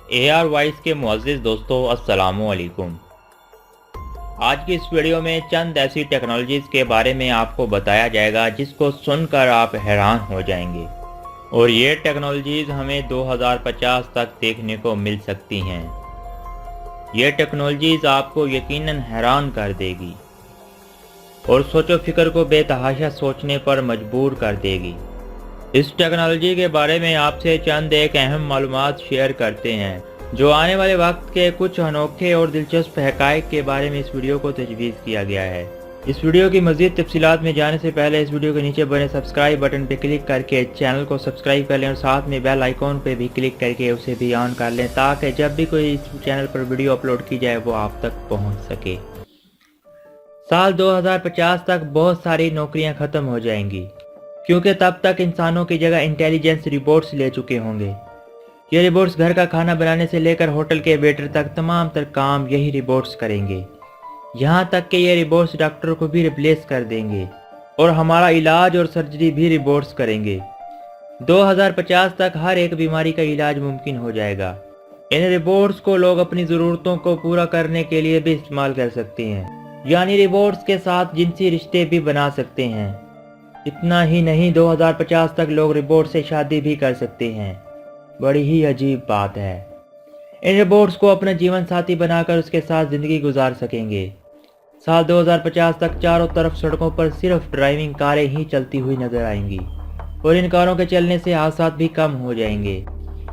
AR voice के मुअज़्ज़िज़ दोस्तों, अस्सलामु अलैकुम। आज की इस वीडियो में चंद ऐसी टेक्नोलॉजीज़ के बारे में आपको बताया जाएगा जिसको सुनकर आप हैरान हो जाएंगे, और ये टेक्नोलॉजीज़ हमें 2050 तक देखने को मिल सकती हैं। ये टेक्नोलॉजीज़ आपको यकीनन हैरान कर देगी और सोचो फिक्र को बेतहाशा सोचने पर मजबूर कर देगी। इस टेक्नोलॉजी के बारे में आपसे चंद एक अहम मालूमात शेयर करते हैं जो आने वाले वक्त के कुछ अनोखे और दिलचस्प हक़ाइक़ के बारे में इस वीडियो को तजवीज़ किया गया है। इस वीडियो की मज़ीद तफसीलात में जाने से पहले इस वीडियो के नीचे बने सब्सक्राइब बटन पर क्लिक करके चैनल को सब्सक्राइब कर लें और साथ में बेल आइकॉन पर भी क्लिक करके उसे भी ऑन कर लें ताकि जब भी कोई इस चैनल पर वीडियो अपलोड की जाए वो आप तक पहुँच सके। साल 2050 तक बहुत सारी नौकरियां ख़त्म हो जाएंगी क्योंकि तब तक इंसानों की जगह इंटेलिजेंस रोबोट्स ले चुके होंगे। ये रोबोट्स घर का खाना बनाने से लेकर होटल के वेटर तक तमाम तर काम यही रोबोट्स करेंगे। यहाँ तक कि ये रोबोट्स डॉक्टर को भी रिप्लेस कर देंगे और हमारा इलाज और सर्जरी भी रोबोट्स करेंगे। 2050 तक हर एक बीमारी का इलाज मुमकिन हो जाएगा। इन रोबोट्स को लोग अपनी ज़रूरतों को पूरा करने के लिए भी इस्तेमाल कर सकते हैं, यानी रोबोट्स के साथ जिनसी रिश्ते भी बना सकते हैं। इतना ही नहीं, 2050 तक लोग रोबोट से शादी भी कर सकते हैं। बड़ी ही अजीब बात है। इन रोबोट्स को अपना जीवन साथी बनाकर उसके साथ ज़िंदगी गुजार सकेंगे। साल 2050 तक चारों तरफ सड़कों पर सिर्फ ड्राइविंग कारें ही चलती हुई नजर आएंगी और इन कारों के चलने से हादसात भी कम हो जाएंगे।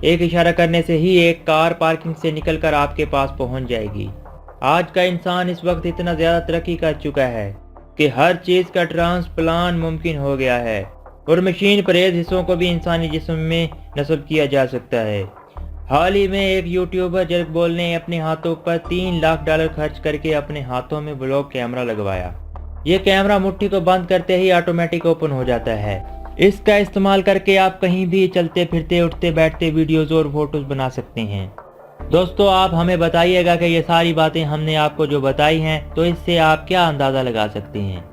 एक इशारा करने से ही एक कार पार्किंग से निकलकर आपके पास पहुंच जाएगी। आज का इंसान इस वक्त इतना ज़्यादा तरक्की कर चुका है कि हर चीज़ का ट्रांसप्लांट मुमकिन हो गया है और मशीन परेज हिस्सों को भी इंसानी जिस्म में नस्ब किया जा सकता है। हाल ही में एक यूट्यूबर जर्क बॉल ने अपने हाथों पर $3 लाख खर्च करके अपने हाथों में ब्लॉक कैमरा लगवाया। ये कैमरा मुट्ठी को बंद करते ही ऑटोमेटिक ओपन हो जाता है। इसका इस्तेमाल करके आप कहीं भी चलते फिरते उठते बैठते वीडियोज़ और फोटोज़ बना सकते हैं। दोस्तों, आप हमें बताइएगा कि ये सारी बातें हमने आपको जो बताई हैं तो इससे आप क्या अंदाज़ा लगा सकते हैं।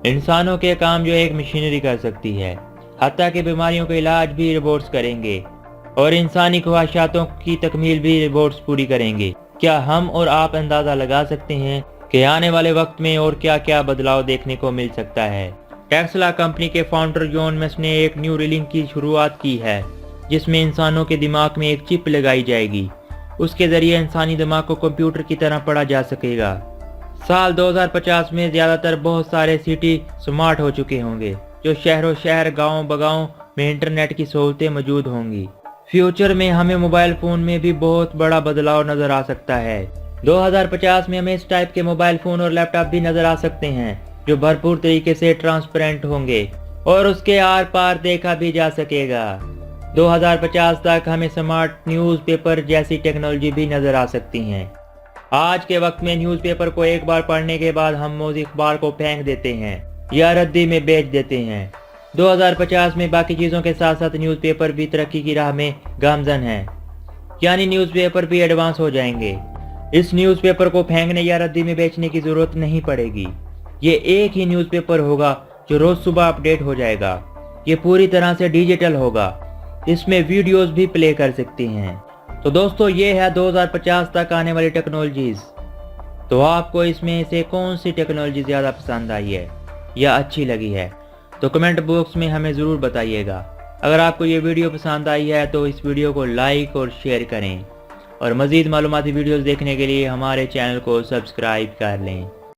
इंसानों के काम जो एक मशीनरी कर सकती है, हत्ता कि बीमारियों का इलाज भी रोबोट्स करेंगे और इंसानी ख्वाहिशातों की तकमील भी रोबोट्स पूरी करेंगे। क्या हम और आप अंदाज़ा लगा सकते हैं कि आने वाले वक्त में और क्या क्या बदलाव देखने को मिल सकता है। टेस्ला कंपनी के फाउंडर जॉन मस्क ने एक न्यू रीलिंग की शुरुआत की है जिसमें इंसानों के दिमाग में एक चिप लगाई जाएगी। उसके ज़रिए इंसानी दिमाग को कंप्यूटर की तरह पढ़ा जा सकेगा। साल 2050 में ज़्यादातर बहुत सारे सिटी स्मार्ट हो चुके होंगे, जो शहरों शहर गाँव बगाँव में इंटरनेट की सहूलतें मौजूद होंगी। फ्यूचर में हमें मोबाइल फ़ोन में भी बहुत बड़ा बदलाव नज़र आ सकता है। 2050 में हमें इस टाइप के मोबाइल फ़ोन और लैपटॉप भी नज़र आ सकते हैं जो भरपूर तरीके से ट्रांसपेरेंट होंगे और उसके आर पार देखा भी जा सकेगा। 2050 तक हमें स्मार्ट न्यूज़पेपर जैसी टेक्नोलॉजी भी नज़र आ सकती हैं। आज के वक्त में न्यूज़पेपर को एक बार पढ़ने के बाद हम मौजूद अखबार को फेंक देते हैं या रद्दी में बेच देते हैं। 2050 में बाकी चीज़ों के साथ साथ न्यूज़पेपर भी तरक्की की राह में गामजन हैं, यानी न्यूज़पेपर भी एडवांस हो जाएंगे। इस न्यूज़पेपर को फेंकने या रद्दी में बेचने की ज़रूरत नहीं पड़ेगी। ये एक ही न्यूज़पेपर होगा जो रोज़ सुबह अपडेट हो जाएगा। ये पूरी तरह से डिजिटल होगा, इसमें वीडियोस भी प्ले कर सकते हैं। तो दोस्तों, ये है 2050 तक आने वाली टेक्नोलॉजीज़। तो आपको इसमें से कौन सी टेक्नोलॉजी ज़्यादा पसंद आई है या अच्छी लगी है, तो कमेंट बॉक्स में हमें ज़रूर बताइएगा। अगर आपको ये वीडियो पसंद आई है तो इस वीडियो को लाइक और शेयर करें और मज़ीद मालूमाती वीडियोस देखने के लिए हमारे चैनल को सब्सक्राइब कर लें।